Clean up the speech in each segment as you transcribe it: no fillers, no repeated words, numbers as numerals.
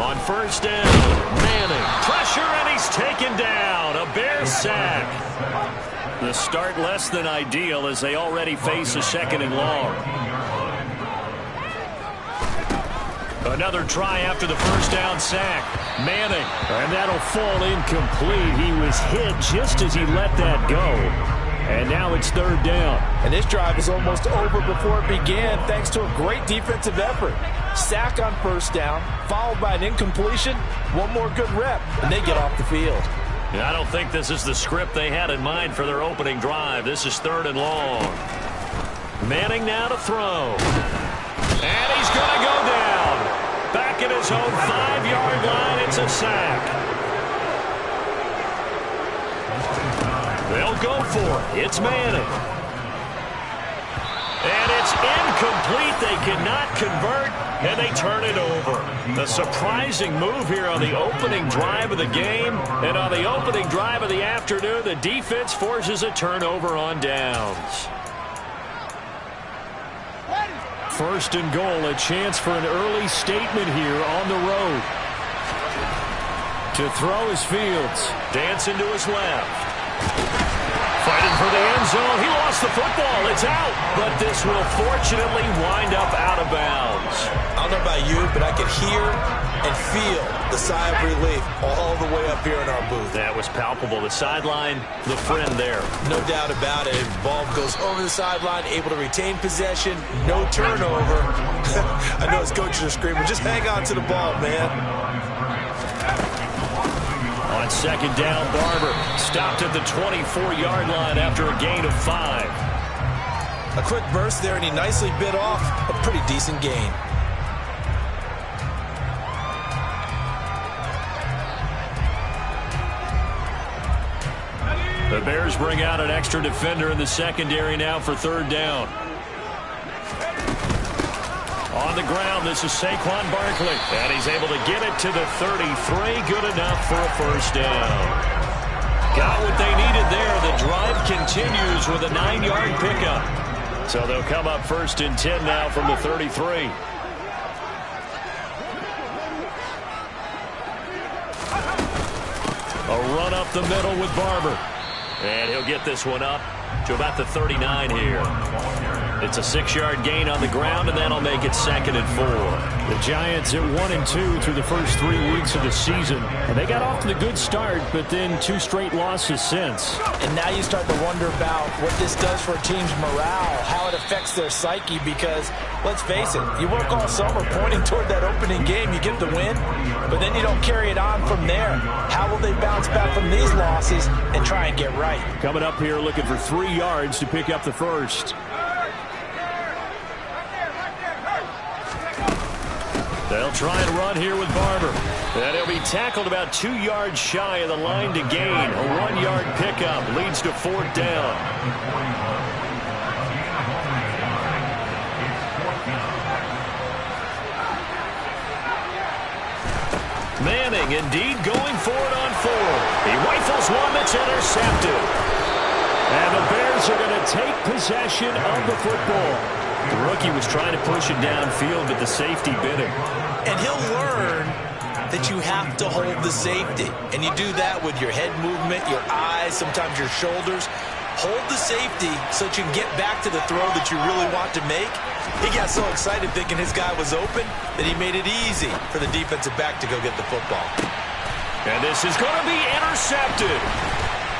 On first down, Manning. Pressure, and he's taken down. A Bears sack. The start less than ideal as they already face a 2nd and long. Another try after the first down sack. Manning. And that'll fall incomplete. He was hit just as he let that go. And now it's 3rd down. And this drive is almost over before it began thanks to a great defensive effort. Sack on first down, followed by an incompletion. One more good rep, and they get off the field. I don't think this is the script they had in mind for their opening drive. This is 3rd and long. Manning now to throw. And he's going to go down. Back at his own 5-yard line, it's a sack. They'll go for it. It's Manning. And it's incomplete. They cannot convert, and they turn it over. A surprising move here on the opening drive of the game. And on the opening drive of the afternoon, the defense forces a turnover on downs. 1st and goal, a chance for an early statement here on the road. To throw is Fields. Dancing to his left. Fighting for the end zone. He lost the football. It's out. But this will fortunately wind up out of bounds. I don't know about you, but I could hear and feel the sigh of relief all the way up here in our booth. That was palpable. The sideline, the friend there. No doubt about it. Ball goes over the sideline, able to retain possession, no turnover. I know his coaches are screaming, just hang on to the ball, man. On 2nd down, Barber stopped at the 24-yard line after a gain of 5. A quick burst there, and he nicely bit off a pretty decent gain. The Bears bring out an extra defender in the secondary now for 3rd down. On the ground, this is Saquon Barkley. And he's able to get it to the 33. Good enough for a 1st down. Got what they needed there. The drive continues with a 9-yard pickup. So they'll come up 1st and 10 now from the 33. A run up the middle with Barber. And he'll get this one up to about the 39 here. It's a 6-yard gain on the ground, and that'll make it 2nd and 4. The Giants at 1-2 through the first 3 weeks of the season. And they got off to the good start, but then 2 straight losses since. And now you start to wonder about what this does for a team's morale, how it affects their psyche, because, let's face it, you work all summer pointing toward that opening game, you get the win, but then you don't carry it on from there. How will they bounce back from these losses and try and get right? Coming up here looking for 3 yards to pick up the first. They'll try and run here with Barber. And he'll be tackled about 2 yards shy of the line to gain. A 1-yard pickup leads to 4th down. Manning indeed going for it on 4. He rifles one that's intercepted. And the Bears are going to take possession of the football. The rookie was trying to push it downfield, but the safety bit him. And he'll learn that you have to hold the safety. And you do that with your head movement, your eyes, sometimes your shoulders. Hold the safety so that you can get back to the throw that you really want to make. He got so excited thinking his guy was open that he made it easy for the defensive back to go get the football. And this is going to be intercepted.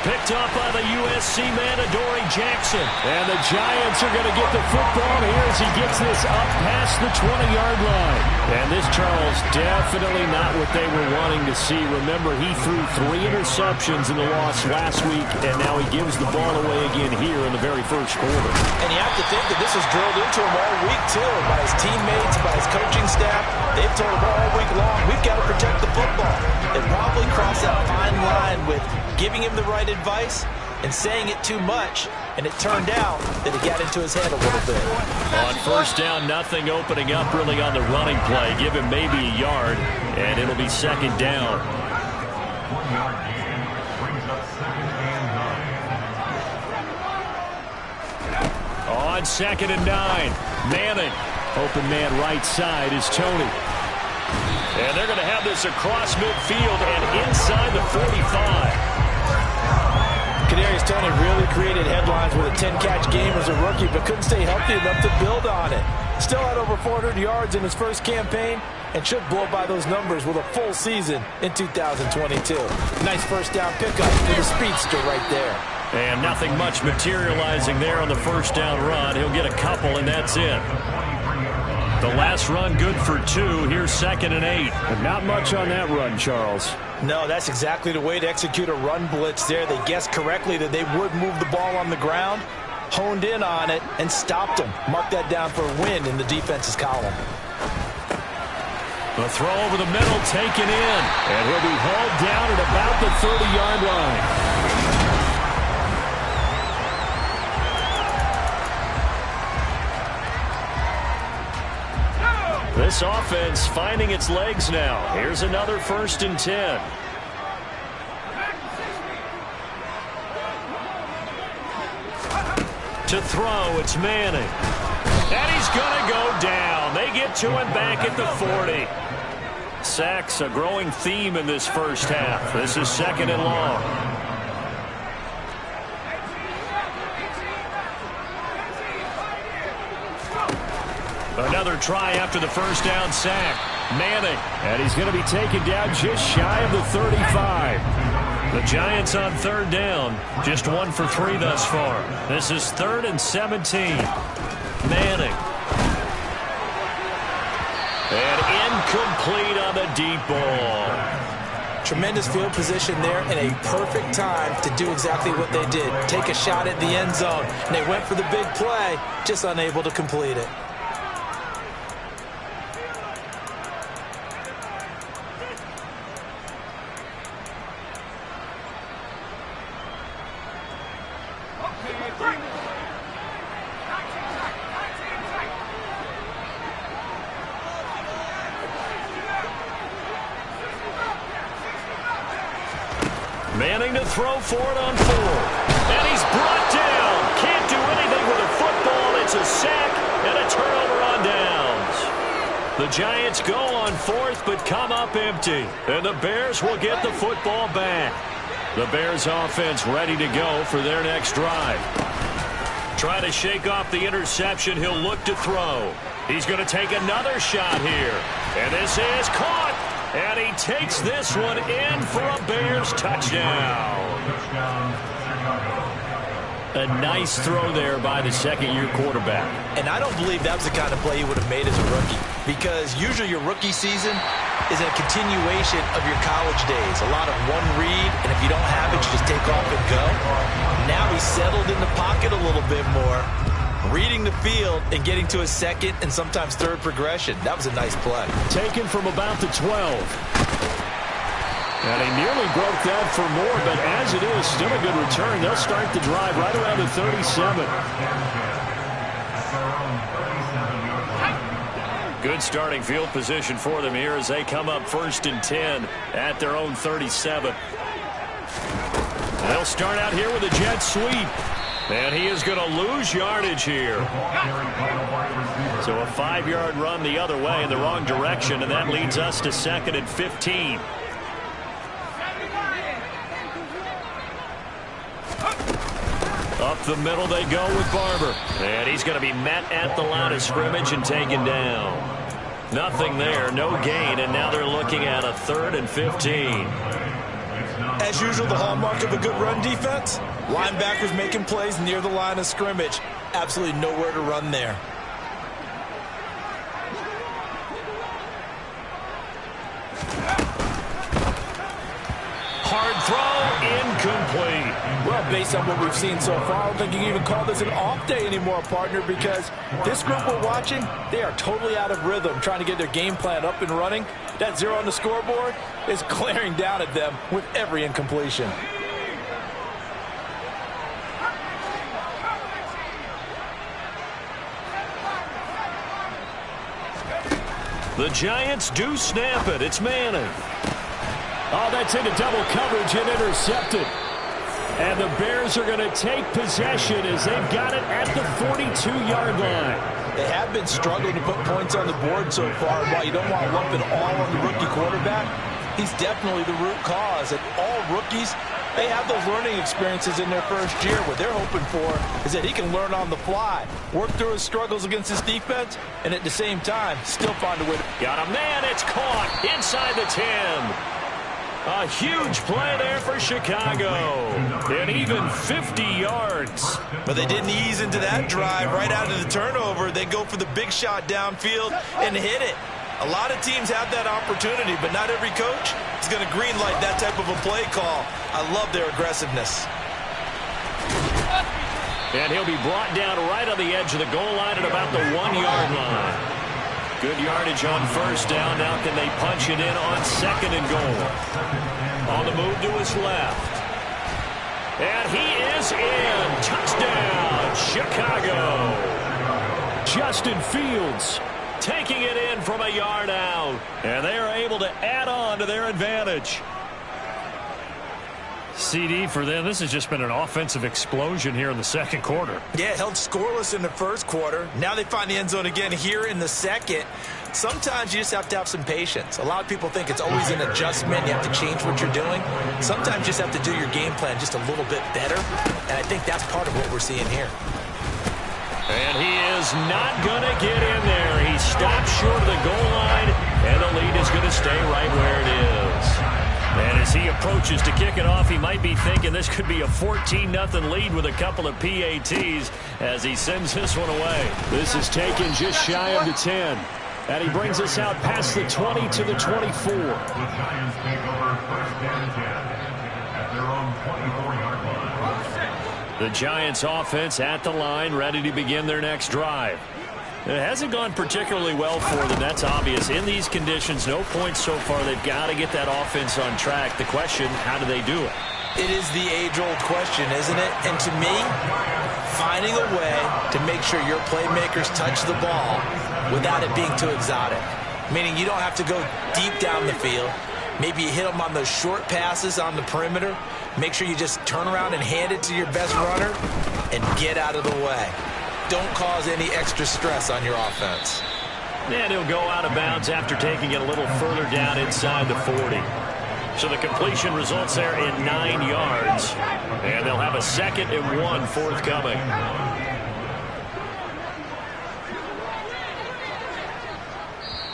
Picked up by the USC man, Ladarius Jackson. And the Giants are going to get the football here as he gets this up past the 20-yard line. And this, Charles, definitely not what they were wanting to see. Remember, he threw 3 interceptions in the loss last week, and now he gives the ball away again here in the very first quarter. And you have to think that this was drilled into him all week, too, by his teammates, by his coaching staff. They've told him all week long, we've got to protect the football. They probably crossed that fine line with giving him the right advice and saying it too much, and it turned out that it got into his head a little bit. On first down, nothing opening up really on the running play. Give him maybe a yard, and it'll be 2nd down. On 2nd and 9, Manning. Open man right side is Tony. And they're going to have this across midfield and inside the 45. Kadarius Toney really created headlines with a 10-catch game as a rookie, but couldn't stay healthy enough to build on it. Still had over 400 yards in his first campaign and should blow by those numbers with a full season in 2022. Nice first down pickup for the speedster right there. And nothing much materializing there on the first down run. He'll get a couple, and that's it. The last run good for 2. Here's 2nd and 8. And not much on that run, Charles. No, that's exactly the way to execute a run blitz there. They guessed correctly that they would move the ball on the ground, honed in on it, and stopped them. Mark that down for a win in the defense's column. The throw over the middle taken in. And he'll be hauled down at about the 30-yard line. This offense finding its legs now. Here's another 1st and 10. To throw, it's Manning. And he's going to go down. They get to him back at the 40. Sacks, a growing theme in this first half. This is 2nd and long. Another try after the first down sack. Manning. And he's going to be taken down just shy of the 35. The Giants on 3rd down. Just 1 for 3 thus far. This is 3rd and 17. Manning. And incomplete on the deep ball. Tremendous field position there and a perfect time to do exactly what they did. Take a shot at the end zone. And they went for the big play, just unable to complete it. Manning to throw for it on 4. And he's brought down. Can't do anything with a football. It's a sack and a turnover on downs. The Giants go on 4th but come up empty. And the Bears will get the football back. The Bears offense ready to go for their next drive. Trying to shake off the interception. He'll look to throw. He's going to take another shot here. And this is caught. And he takes this one in for a Bears touchdown. A nice throw there by the second-year quarterback. And I don't believe that was the kind of play he would have made as a rookie, because usually your rookie season is a continuation of your college days. A lot of one read, and if you don't have it, you just take off and go. Now he's settled in the pocket a little bit more, reading the field and getting to a second and sometimes third progression. That was a nice play. Taken from about the 12. And he nearly broke that for more, but as it is, still a good return. They'll start the drive right around the 37. Good starting field position for them here as they come up 1st and 10 at their own 37. They'll start out here with a jet sweep. And he is going to lose yardage here. So a 5-yard run the other way in the wrong direction, and that leads us to 2nd and 15. Up the middle they go with Barber. And he's going to be met at the line of scrimmage and taken down. Nothing there, no gain, and now they're looking at a 3rd and 15. As usual, the hallmark of a good run defense, linebackers making plays near the line of scrimmage. Absolutely nowhere to run there. Hard throw, incomplete. Well, based on what we've seen so far, I don't think you can even call this an off day anymore, partner, because this group we're watching, they are totally out of rhythm, trying to get their game plan up and running. That 0 on the scoreboard is glaring down at them with every incompletion. The Giants do snap it. It's Manning. Oh, that's into double coverage and intercepted. And the Bears are going to take possession as they've got it at the 42-yard line. They have been struggling to put points on the board so far. And while you don't want to lump it all on the rookie quarterback, he's definitely the root cause. And all rookies, they have those learning experiences in their first year. What they're hoping for is that he can learn on the fly, work through his struggles against his defense, and at the same time, still find a way to... Got a man, it's caught inside the 10. A huge play there for Chicago. And even 50 yards. But they didn't ease into that drive right out of the turnover. They go for the big shot downfield and hit it. A lot of teams have that opportunity, but not every coach is going to greenlight that type of a play call. I love their aggressiveness. And he'll be brought down right on the edge of the goal line at about the 1-yard line. Good yardage on first down. Now can they punch it in on second and goal? On the move to his left. And he is in. Touchdown, Chicago. Justin Fields taking it in from a yard out. And they are able to add on to their advantage. CD for them, this has just been an offensive explosion here in the second quarter. Yeah, held scoreless in the first quarter. Now they find the end zone again here in the second. Sometimes you just have to have some patience. A lot of people think it's always an adjustment. You have to change what you're doing. Sometimes you just have to do your game plan just a little bit better. And I think that's part of what we're seeing here. And he is not going to get in there. He stopped short of the goal line, and the lead is going to stay right where it is. And as he approaches to kick it off, he might be thinking this could be a 14-0 lead with a couple of PATs as he sends this one away. This is taken just shy of the 10. And he brings us out past the 20 to the 24. The Giants take over first and 10 at their own 24-yard line. The Giants offense at the line, ready to begin their next drive. It hasn't gone particularly well for them. That's obvious. In these conditions, no points so far. They've got to get that offense on track. The question, how do they do it? It is the age-old question, isn't it? And to me, finding a way to make sure your playmakers touch the ball without it being too exotic. Meaning you don't have to go deep down the field. Maybe you hit them on those short passes on the perimeter. Make sure you just turn around and hand it to your best runner and get out of the way. Don't cause any extra stress on your offense. And he'll go out of bounds after taking it a little further down inside the 40. So the completion results there in 9 yards. And they'll have a 2nd and 1 forthcoming.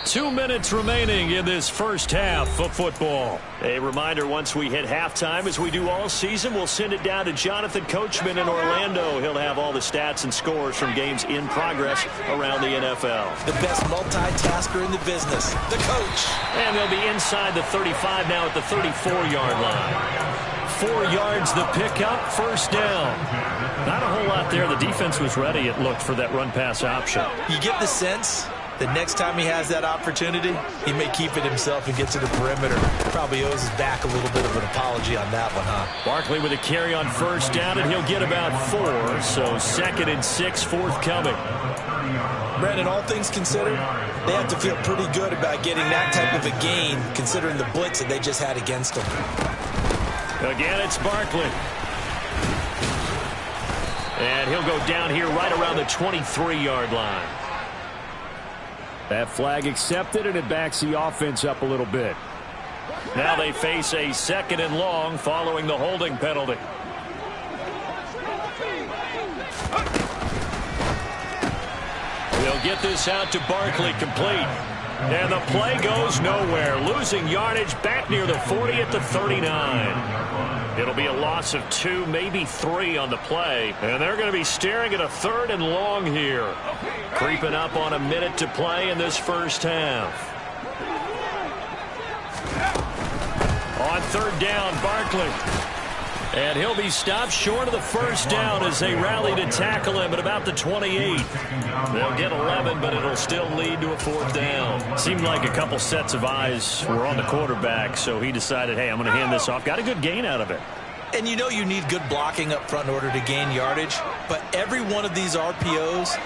2 minutes remaining in this first half of football. A reminder, once we hit halftime, as we do all season, we'll send it down to Jonathan Coachman in Orlando. He'll have all the stats and scores from games in progress around the NFL. The best multitasker in the business, the coach. And they'll be inside the 35 now at the 34-yard line. 4 yards the pickup, first down. Not a whole lot there. The defense was ready, it looked, for that run-pass option. You get the sense the next time he has that opportunity, he may keep it himself and get to the perimeter. Probably owes his back a little bit of an apology on that one, huh? Barkley with a carry on first down, and he'll get about 4. So 2nd and 6 forthcoming. Brandon, all things considered, they have to feel pretty good about getting that type of a gain, considering the blitz that they just had against them. Again, it's Barkley. And he'll go down here right around the 23-yard line. That flag accepted, and it backs the offense up a little bit. Now they face a 2nd and long following the holding penalty. They'll get this out to Barkley, complete. And the play goes nowhere. Losing yardage back near the 40 at the 39. It'll be a loss of 2, maybe 3 on the play. And they're going to be staring at a 3rd and long here. Creeping up on a minute to play in this first half. On 3rd down, Barkley. And he'll be stopped short of the first down as they rally to tackle him at about the 28. They'll get 11, but it'll still lead to a 4th down. Seemed like a couple sets of eyes were on the quarterback, so he decided, hey, I'm going to hand this off. Got a good gain out of it. And you know you need good blocking up front in order to gain yardage, but every one of these RPOs,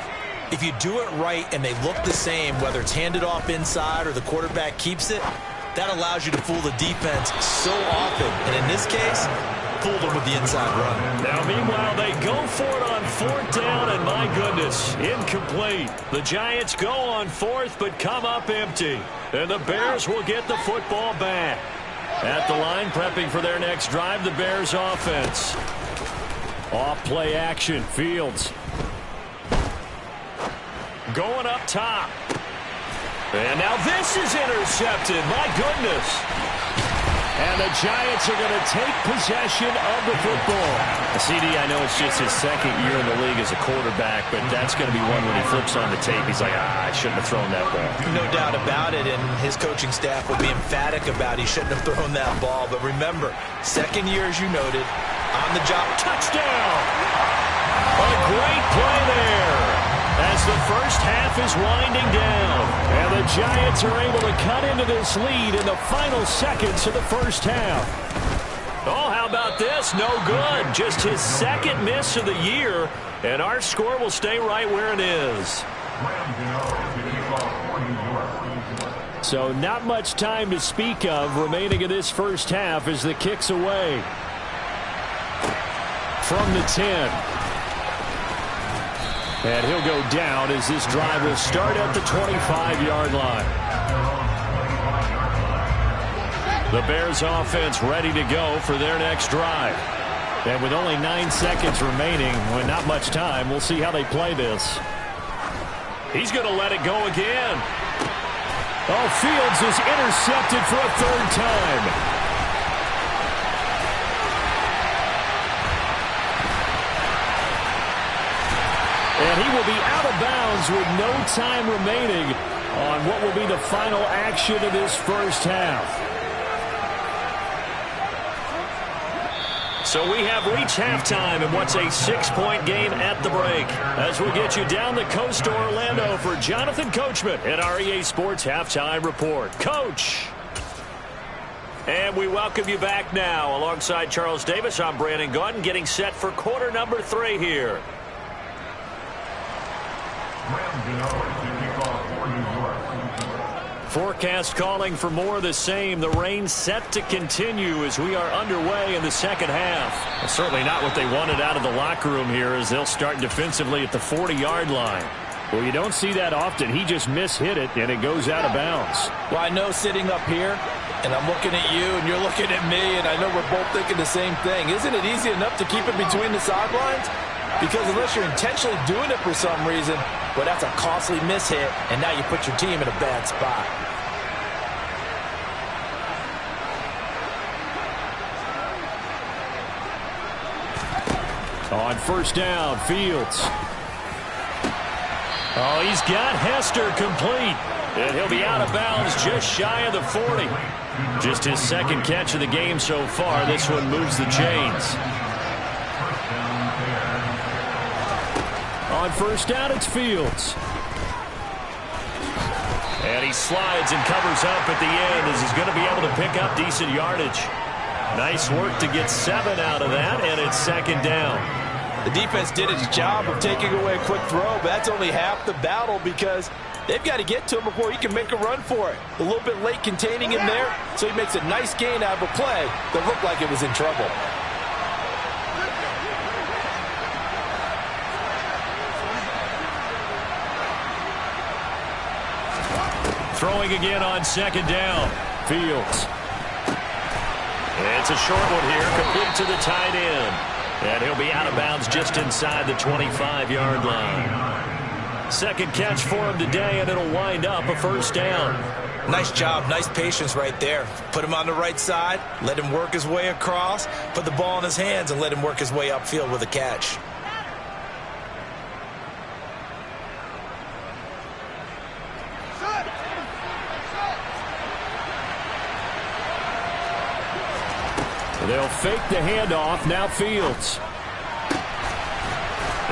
if you do it right and they look the same, whether it's handed off inside or the quarterback keeps it, that allows you to fool the defense so often. And in this case, fooled them with the inside run. Now, meanwhile, they go for it on fourth down, and my goodness, incomplete. The Giants go on fourth, but come up empty. And the Bears will get the football back. At the line, prepping for their next drive, the Bears offense. Off play action, Fields. Going up top. And now this is intercepted. My goodness. And the Giants are going to take possession of the football. CD, I know it's just his second year in the league as a quarterback, but that's going to be one when he flips on the tape. He's like, I shouldn't have thrown that ball. No doubt about it, and his coaching staff will be emphatic about he shouldn't have thrown that ball. But remember, second year, as you noted, on the job. Touchdown! A great play there as the first half is winding down. And the Giants are able to cut into this lead in the final seconds of the first half. Oh, how about this? No good. Just his second miss of the year, and our score will stay right where it is. So not much time to speak of remaining in this first half as the kick's away. From the 10. And he'll go down as this drive will start at the 25-yard line. The Bears offense ready to go for their next drive. And with only 9 seconds remaining, with not much time, we'll see how they play this. He's going to let it go again. Oh, Fields is intercepted for a third time. And he will be out of bounds with no time remaining on what will be the final action of this first half. So we have reached halftime in what's a 6-point game at the break. As we get you down the coast to Orlando for Jonathan Coachman at our EA Sports Halftime Report. Coach! And we welcome you back now. Alongside Charles Davis, I'm Brandon Gaudin, getting set for quarter number 3 here. Forecast calling for more of the same. The rain set to continue as we are underway in the second half. Well, certainly not what they wanted out of the locker room here as they'll start defensively at the 40-yard line. Well, you don't see that often. He just mishit it, and it goes out of bounds. Well, I know sitting up here, and I'm looking at you, and you're looking at me, and I know we're both thinking the same thing. Isn't it easy enough to keep it between the sidelines? Because unless you're intentionally doing it for some reason, well, that's a costly mishit, and now you put your team in a bad spot. On first down, Fields. Oh, he's got Hester complete. And he'll be out of bounds just shy of the 40. Just his second catch of the game so far. This one moves the chains. On first down, it's Fields. And he slides and covers up at the end as he's going to be able to pick up decent yardage. Nice work to get 7 out of that, and it's second down. The defense did its job of taking away a quick throw, but that's only half the battle because they've got to get to him before he can make a run for it. A little bit late containing him there, so he makes a nice gain out of a play that looked like it was in trouble. Throwing again on second down. Fields. It's a short one here, complete to the tight end. And he'll be out of bounds just inside the 25-yard line. Second catch for him today, and it'll wind up a first down. Nice job, nice patience right there. Put him on the right side, let him work his way across, put the ball in his hands, and let him work his way upfield with a catch. They'll fake the handoff. Now Fields.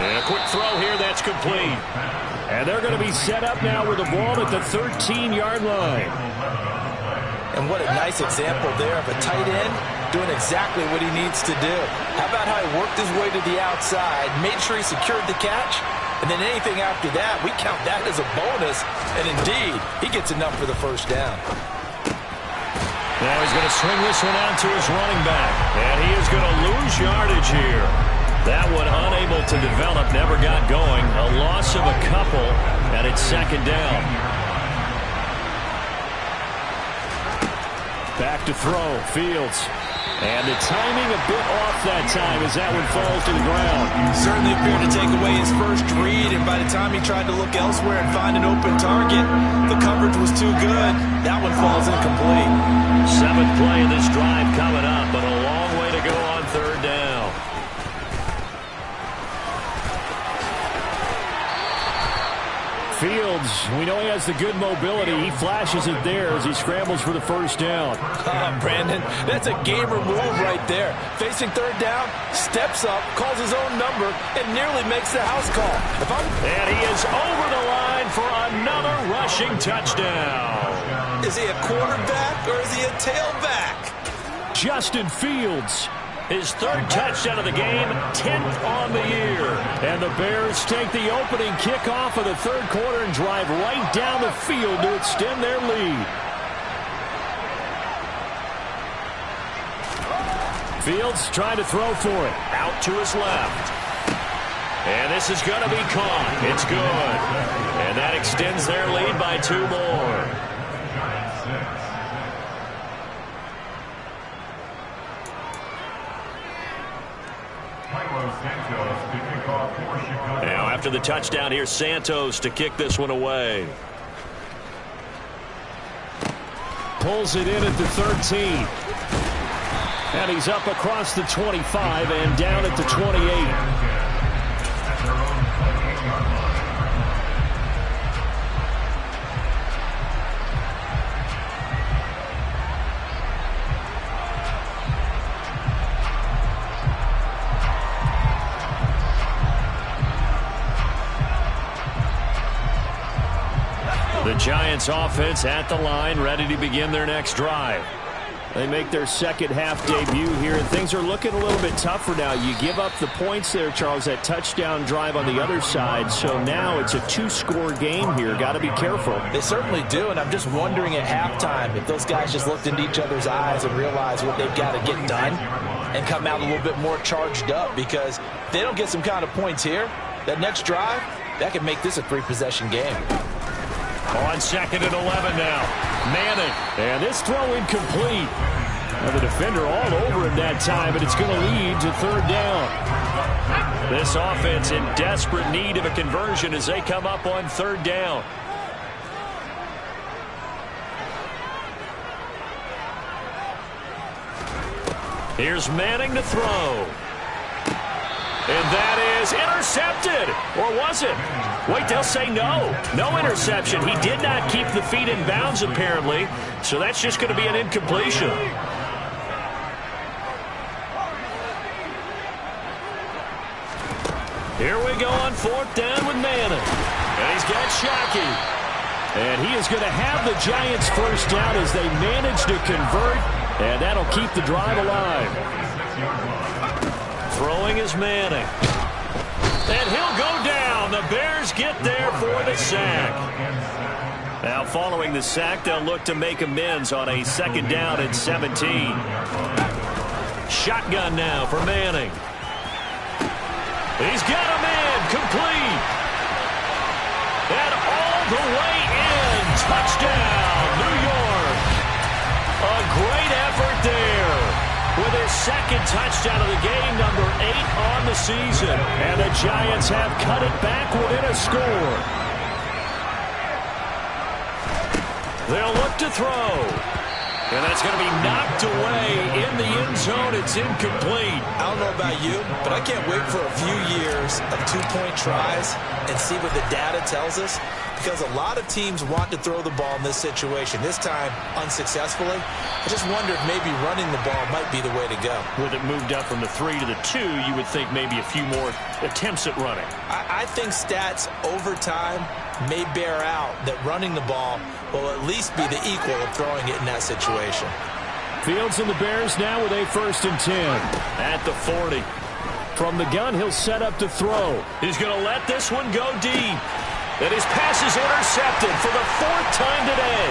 And a quick throw here. That's complete. And they're going to be set up now with the ball at the 13-yard line. And what a nice example there of a tight end doing exactly what he needs to do. How about how he worked his way to the outside, made sure he secured the catch, and then anything after that, we count that as a bonus. And indeed, he gets enough for the first down. Now he's going to swing this one out to his running back. And he is going to lose yardage here. That one unable to develop, never got going. A loss of a couple, and it's second down. Back to throw, Fields. And the timing a bit off that time as that one falls to the ground. Certainly appeared to take away his first read, and by the time he tried to look elsewhere and find an open target, the coverage was too good. That one falls incomplete. Seventh play of this drive coming up, but a long way to go on third down. Fields, we know he has the good mobility. He flashes it there as he scrambles for the first down. Brandon, that's a gamer move right there. Facing third down, steps up, calls his own number, and nearly makes the house call. And he is over the line for another rushing touchdown. Is he a quarterback or is he a tailback? Justin Fields. His third touchdown of the game, 10th on the year. And the Bears take the opening kickoff of the third quarter and drive right down the field to extend their lead. Fields trying to throw for it. Out to his left. And this is going to be caught. It's good. And that extends their lead by 2 more. Now after the touchdown, here's Santos to kick this one away. Pulls it in at the 13. And he's up across the 25 and down at the 28. The Giants offense at the line, ready to begin their next drive. They make their second half debut here, and things are looking a little bit tougher now. You give up the points there, Charles, that touchdown drive on the other side. So now it's a 2-score game here. Got to be careful. They certainly do, and I'm just wondering at halftime if those guys just looked into each other's eyes and realized what they've got to get done and come out a little bit more charged up, because if they don't get some kind of points here, that next drive, that could make this a 3-possession game. On second and 11 now. Manning. And this throw incomplete. And the defender all over him that time, but it's going to lead to third down. This offense in desperate need of a conversion as they come up on third down. Here's Manning to throw. And that is intercepted. Or was it? Wait, they'll say no. No interception. He did not keep the feet in bounds, apparently. So that's just going to be an incompletion. Here we go on fourth down with Manning. And he's got Shockey. And he is going to have the Giants first down as they manage to convert. And that'll keep the drive alive. Throwing is Manning. And he'll go down. The Bears get there for the sack. Now following the sack, they'll look to make amends on a second down and 17. Shotgun now for Manning. He's got a man complete. And all the way in. Touchdown, New York. A great effort there. With his second touchdown of the game, number 8 on the season. And the Giants have cut it back within a score. They'll look to throw. And that's going to be knocked away in the end zone. It's incomplete. I don't know about you, but I can't wait for a few years of 2-point tries and see what the data tells us. Because a lot of teams want to throw the ball in this situation. This time, unsuccessfully. I just wonder if maybe running the ball might be the way to go. With it moved up from the 3 to the 2, you would think maybe a few more attempts at running. I think stats over time may bear out that running the ball will at least be the equal of throwing it in that situation. Fields and the Bears now with a 1st and 10. At the 40. From the gun, he'll set up to throw. He's going to let this one go deep. And his pass is intercepted for the 4th time today.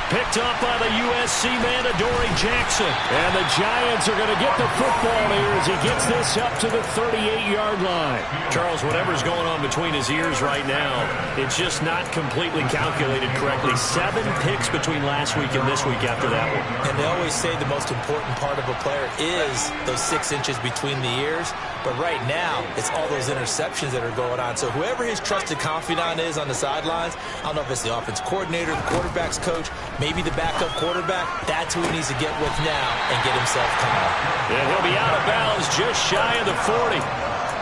Picked up by the USC man, Adoree Jackson. And the Giants are going to get the football here as he gets this up to the 38-yard line. Charles, whatever's going on between his ears right now, it's just not completely calculated correctly. 7 picks between last week and this week after that one. And they always say the most important part of a player is those 6 inches between the ears. But right now, it's all those interceptions that are going on. So whoever his trusted confidant is on the sidelines, I don't know if it's the offense coordinator, the quarterback's coach, maybe the backup quarterback, that's who he needs to get with now and get himself calm. And he'll be out of bounds just shy of the 40.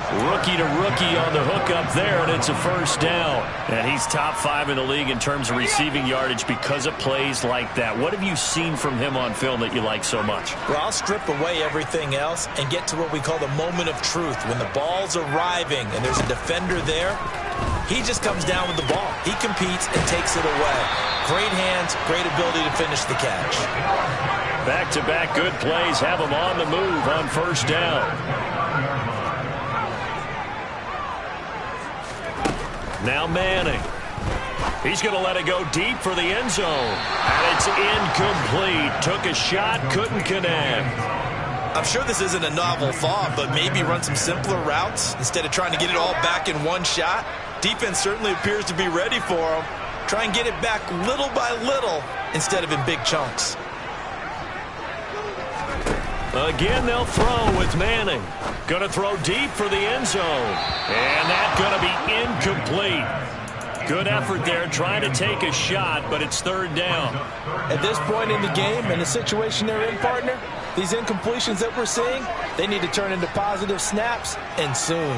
Rookie to rookie on the hook up there, and it's a first down. And he's top 5 in the league in terms of receiving yardage because of plays like that. What have you seen from him on film that you like so much? Well, I'll strip away everything else and get to what we call the moment of truth. When the ball's arriving and there's a defender there, he just comes down with the ball. He competes and takes it away. Great hands, great ability to finish the catch. Back-to-back good plays have him on the move on first down. Now Manning. He's going to let it go deep for the end zone. And it's incomplete. Took a shot, couldn't connect. I'm sure this isn't a novel thought, but maybe run some simpler routes instead of trying to get it all back in one shot. Defense certainly appears to be ready for him. Try and get it back little by little instead of in big chunks. Again, they'll throw with Manning. Going to throw deep for the end zone. And that's going to be incomplete. Good effort there trying to take a shot, but it's third down. At this point in the game and the situation they're in, partner, these incompletions that we're seeing, they need to turn into positive snaps, and soon.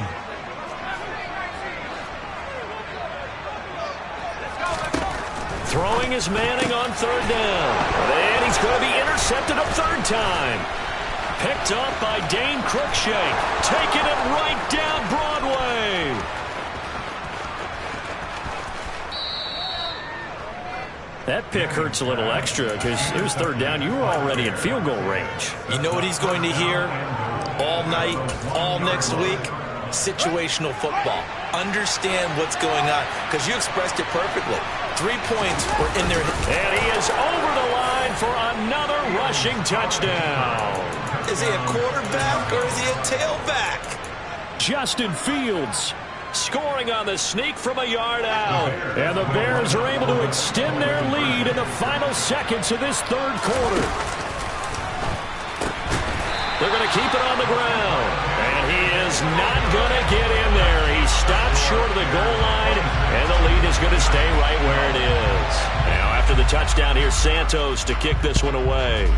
Throwing is Manning on third down. And he's going to be intercepted a third time. Picked up by Dane Cruikshank. Taking it right down Broadway. That pick hurts a little extra because it was third down. You were already in field goal range. You know what he's going to hear all night, all next week? Situational football. Understand what's going on, because you expressed it perfectly. 3 points were in there. And he is over the line for another rushing touchdown. Is he a quarterback or is he a tailback? Justin Fields scoring on the sneak from a yard out. And the Bears are able to extend their lead in the final seconds of this third quarter. They're going to keep it on the ground. And he is not going to get in there. He stops short of the goal line, and the lead is going to stay right where it is. Now, after the touchdown, here's Santos to kick this one away.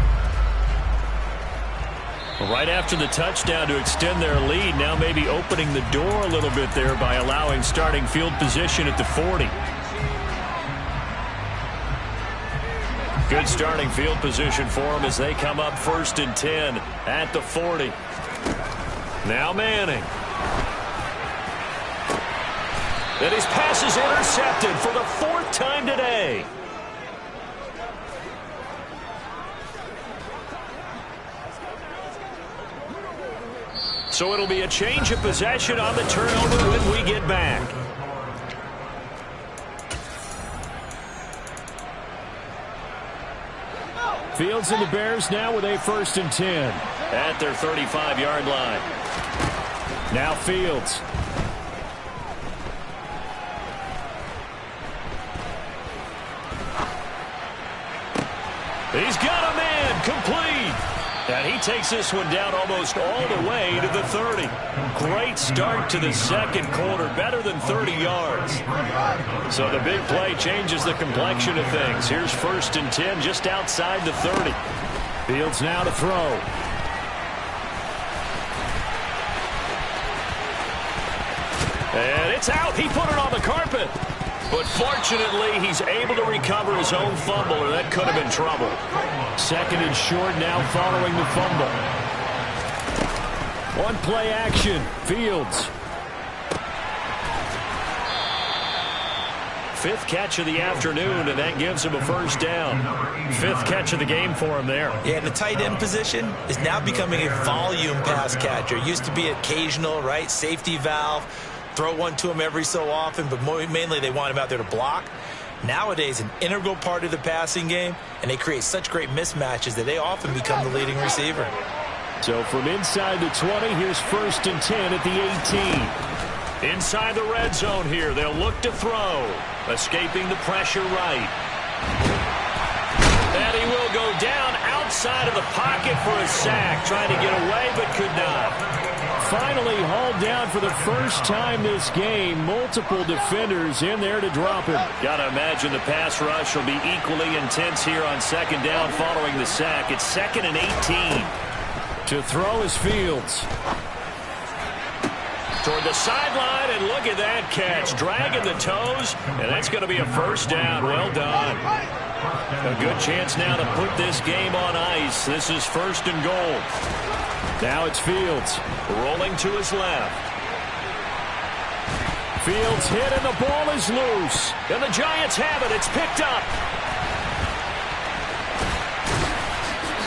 Right after the touchdown to extend their lead, now maybe opening the door a little bit there by allowing starting field position at the 40. Good starting field position for them as they come up 1st and 10 at the 40. Now Manning. And his pass is intercepted for the 4th time today. So it'll be a change of possession on the turnover when we get back. Fields and the Bears now with a 1st and 10 at their 35-yard line. Now Fields. He's got a man complete. And he takes this one down almost all the way to the 30. Great start to the second quarter, better than 30 yards. So the big play changes the complexion of things. Here's 1st and 10 just outside the 30. Fields now to throw. And it's out. He put it on the carpet. But fortunately, he's able to recover his own fumble, or that could have been trouble. 2nd and short now following the fumble. One play action. Fields. 5th catch of the afternoon, and that gives him a 1st down. 5th catch of the game for him there. Yeah, and the tight end position is now becoming a volume pass catcher. Used to be occasional, right? Safety valve. Throw one to him every so often, but mainly they want him out there to block. nowadays an integral part of the passing game, and they create such great mismatches that they often become the leading receiver. So from inside the 20, here's 1st and 10 at the 18. Inside the red zone here, they'll look to throw. Escaping the pressure right. And he will go down outside of the pocket for a sack. Trying to get away, but could not. Finally hauled down for the first time this game. Multiple defenders in there to drop him. Gotta imagine the pass rush will be equally intense here on 2nd down following the sack. It's 2nd and 18. To throw is Fields. Toward the sideline, and look at that catch. Dragging the toes, and that's going to be a 1st down. Well done. A good chance now to put this game on ice. This is 1st and goal. Now it's Fields. Rolling to his left. Fields hit, and the ball is loose. And the Giants have it. It's picked up.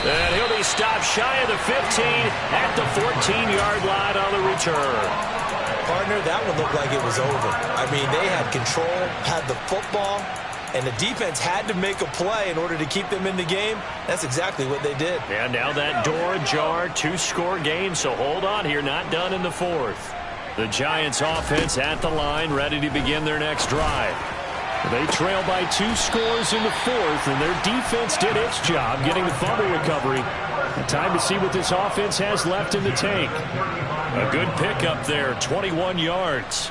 And he'll be stopped shy of the 15 at the 14-yard line on the return. Partner, that one looked like it was over. I mean, they had control, had the football, and the defense had to make a play in order to keep them in the game. That's exactly what they did. And now that door ajar, 2-score game, so hold on here, not done in the 4th. The Giants offense at the line, ready to begin their next drive. They trail by 2 scores in the 4th, and their defense did its job getting the fumble recovery. Time to see what this offense has left in the tank. A good pickup there, 21 yards.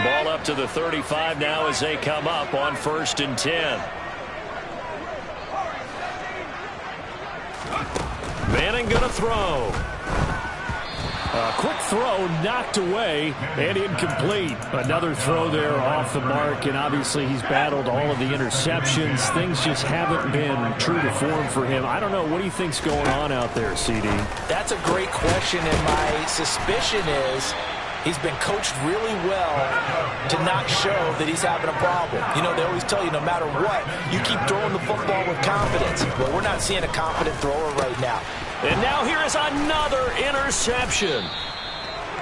Ball up to the 35 now as they come up on 1st and 10. Manning going to throw. A quick throw knocked away and incomplete. Another throw there off the mark, and obviously he's battled all of the interceptions. Things just haven't been true to form for him. I don't know. What do you think's going on out there, CD? That's a great question, and my suspicion is he's been coached really well to not show that he's having a problem. You know, they always tell you no matter what, you keep throwing the football with confidence. Well, we're not seeing a confident thrower right now. And now here is another interception.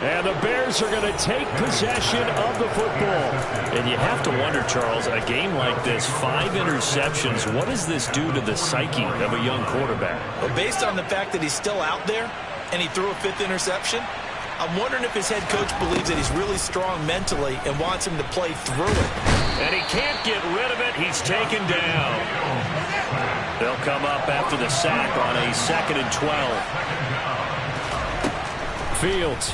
And the Bears are going to take possession of the football. And you have to wonder, Charles, a game like this, 5 interceptions, what does this do to the psyche of a young quarterback? Well, based on the fact that he's still out there and he threw a 5th interception, I'm wondering if his head coach believes that he's really strong mentally and wants him to play through it. And he can't get rid of it. He's taken down. They'll come up after the sack on a 2nd and 12. Fields.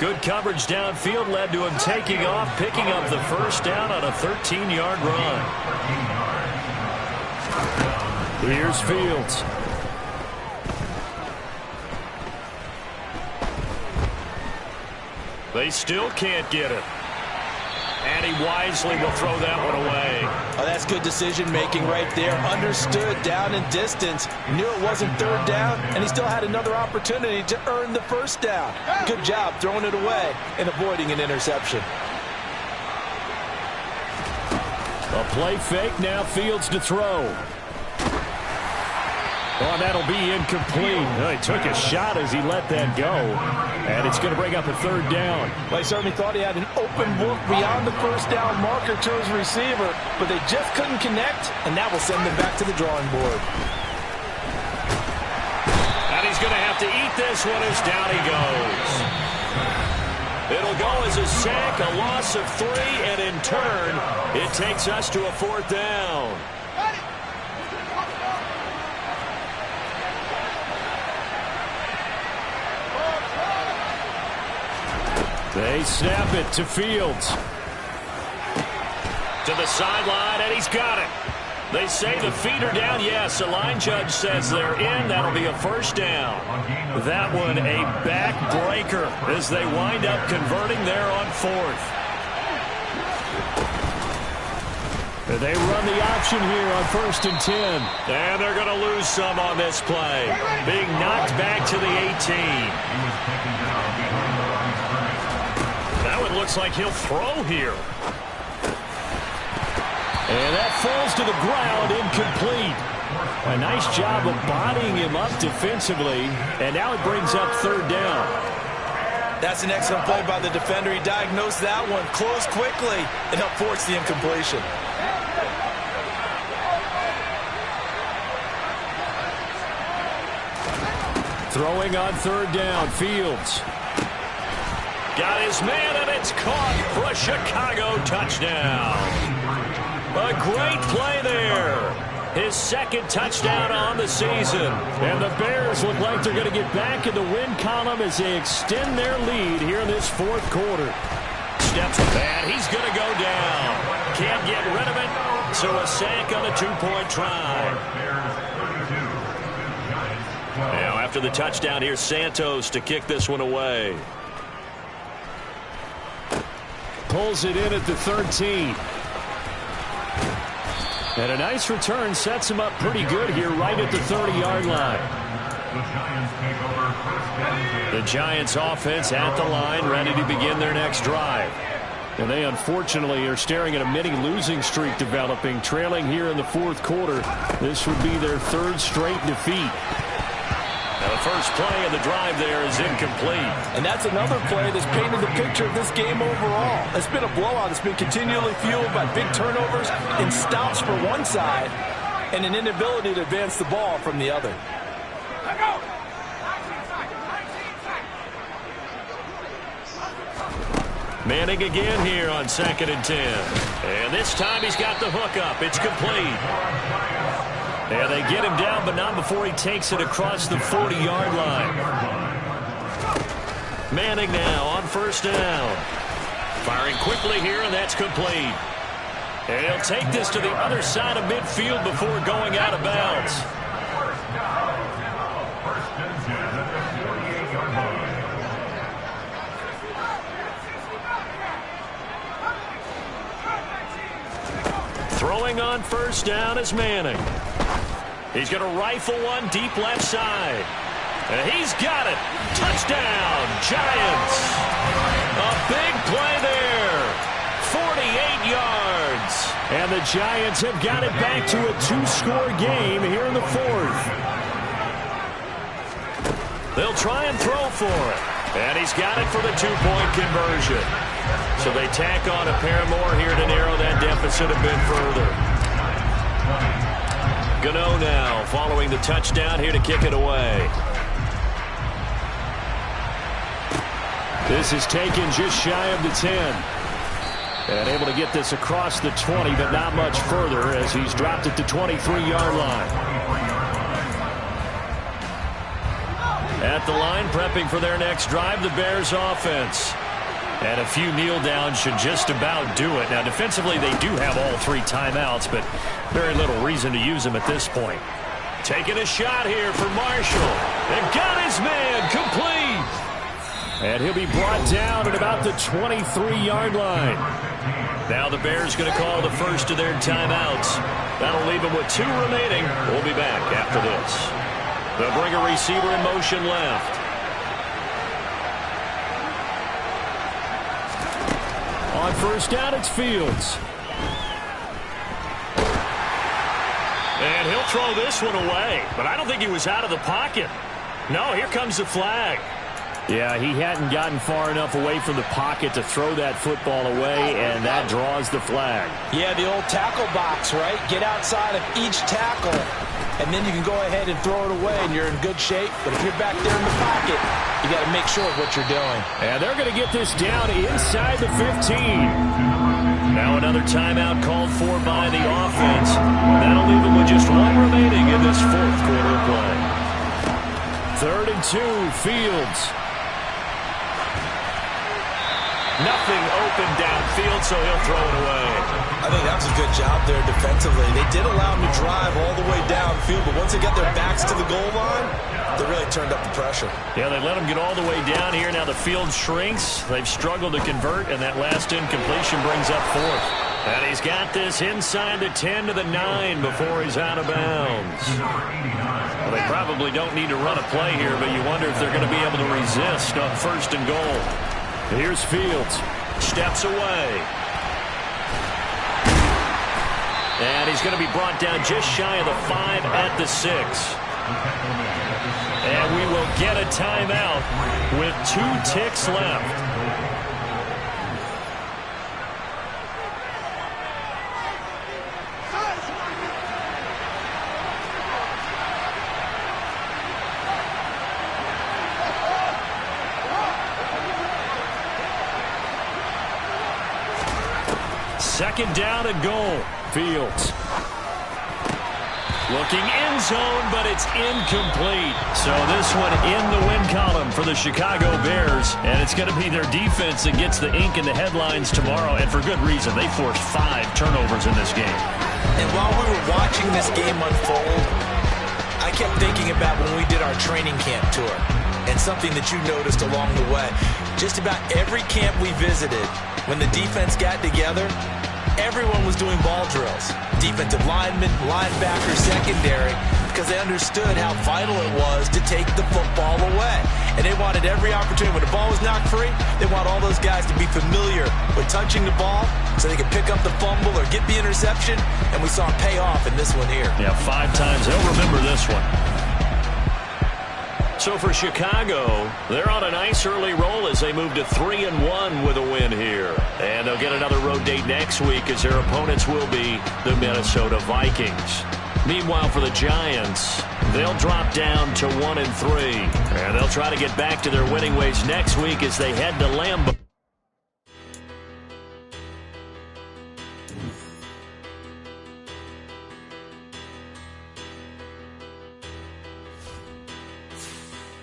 Good coverage downfield led to him taking off, picking up the 1st down on a 13-yard run. Here's Fields. They still can't get it. And he wisely will throw that one away. Oh, that's good decision-making right there. Understood down and distance. Knew it wasn't 3rd down, and he still had another opportunity to earn the 1st down. Good job throwing it away and avoiding an interception. A play fake, now Fields to throw. Oh, that'll be incomplete. Oh, he took a shot as he let that go. And it's going to bring up a 3rd down. Well, he certainly thought he had an open look beyond the 1st down marker to his receiver, but they just couldn't connect, and that will send them back to the drawing board. And he's going to have to eat this one as down he goes. It'll go as a sack, a loss of 3, and in turn, it takes us to a 4th down. They snap it to Fields. To the sideline, and he's got it. They say the feet are down. Yes, the line judge says they're in. That'll be a 1st down. That one a backbreaker as they wind up converting there on 4th. They run the option here on 1st and 10. And they're going to lose some on this play. Being knocked back to the 18. That one looks like he'll throw here. And that falls to the ground, incomplete. A nice job of bodying him up defensively. And now it brings up 3rd down. That's an excellent play by the defender. He diagnosed that one, closed quickly, and helped force the incompletion. Throwing on third down, Fields. Got his man, and it's caught for a Chicago touchdown. A great play there. His second touchdown on the season. And the Bears look like they're going to get back in the win column as they extend their lead here in this fourth quarter. Steps bad. He's going to go down. Can't get rid of it. So a sack on a two-point try. Now after the touchdown, here's Santos to kick this one away. Pulls it in at the 13. And a nice return sets him up pretty good here right at the 30-yard line. The Giants offense at the line, ready to begin their next drive. And they unfortunately are staring at a mini losing streak developing, trailing here in the fourth quarter. This would be their third straight defeat. Now the first play of the drive there is incomplete. And that's another play that's painted the picture of this game overall. It's been a blowout. It's been continually fueled by big turnovers and stops for one side and an inability to advance the ball from the other. Manning again here on 2nd and 10. And this time he's got the hook up. It's complete. Yeah, they get him down, but not before he takes it across the 40-yard line. Manning now on first down. Firing quickly here, and that's complete. And he'll take this to the other side of midfield before going out of bounds. Throwing on first down is Manning. He's going to rifle one deep left side. And he's got it. Touchdown, Giants. A big play there. 48 yards. And the Giants have got it back to a two-score game here in the fourth. They'll try and throw for it. And he's got it for the two-point conversion. So they tack on a pair more here to narrow that deficit a bit further. Gano now following the touchdown here to kick it away. This is taken just shy of the 10. And able to get this across the 20, but not much further as he's dropped at the 23-yard line. At the line, prepping for their next drive, the Bears offense. And a few kneel downs should just about do it. Now, defensively, they do have all three timeouts, but very little reason to use them at this point. Taking a shot here for Marshall. They've got his man complete. And he'll be brought down at about the 23-yard line. Now the Bears going to call the first of their timeouts. That'll leave them with 2 remaining. We'll be back after this. They'll bring a receiver in motion left. On first down, it's Fields. And he'll throw this one away. But I don't think he was out of the pocket. No, here comes the flag. Yeah, he hadn't gotten far enough away from the pocket to throw that football away, and that draws the flag. Yeah, the old tackle box, right? Get outside of each tackle, and then you can go ahead and throw it away, and you're in good shape. But if you're back there in the pocket, you got to make sure of what you're doing. And they're going to get this down inside the 15. Now another timeout called for by the offense. That'll leave them with just 1 remaining in this fourth quarter of play. 3rd and 2, Fields. Nothing open downfield, so he'll throw it away. I think that was a good job there defensively. They did allow him to drive all the way downfield, but once they got their backs to the goal line, they really turned up the pressure. Yeah, they let him get all the way down here. Now the field shrinks. They've struggled to convert, and that last incompletion brings up 4th. And he's got this inside the 10 to the 9 before he's out of bounds. Well, they probably don't need to run a play here, but you wonder if they're going to be able to resist on 1st and goal. Here's Fields. Steps away. And he's going to be brought down just shy of the 5 at the 6. And we will get a timeout with 2 ticks left. Second down and goal. Fields. Looking end zone, but it's incomplete. So this one in the win column for the Chicago Bears. And it's going to be their defense that gets the ink in the headlines tomorrow. And for good reason. They forced 5 turnovers in this game. And while we were watching this game unfold, I kept thinking about when we did our training camp tour. And something that you noticed along the way. Just about every camp we visited, when the defense got together, everyone was doing ball drills. Defensive linemen, linebackers, secondary, because they understood how vital it was to take the football away. And they wanted every opportunity. When the ball was knocked free, they want all those guys to be familiar with touching the ball so they could pick up the fumble or get the interception. And we saw them pay off in this one here. Yeah, 5 times. They'll remember this one. So for Chicago, they're on a nice early roll as they move to 3-1 with a win here. And they'll get another road date next week as their opponents will be the Minnesota Vikings. Meanwhile, for the Giants, they'll drop down to 1-3. And they'll try to get back to their winning ways next week as they head to Lambeau.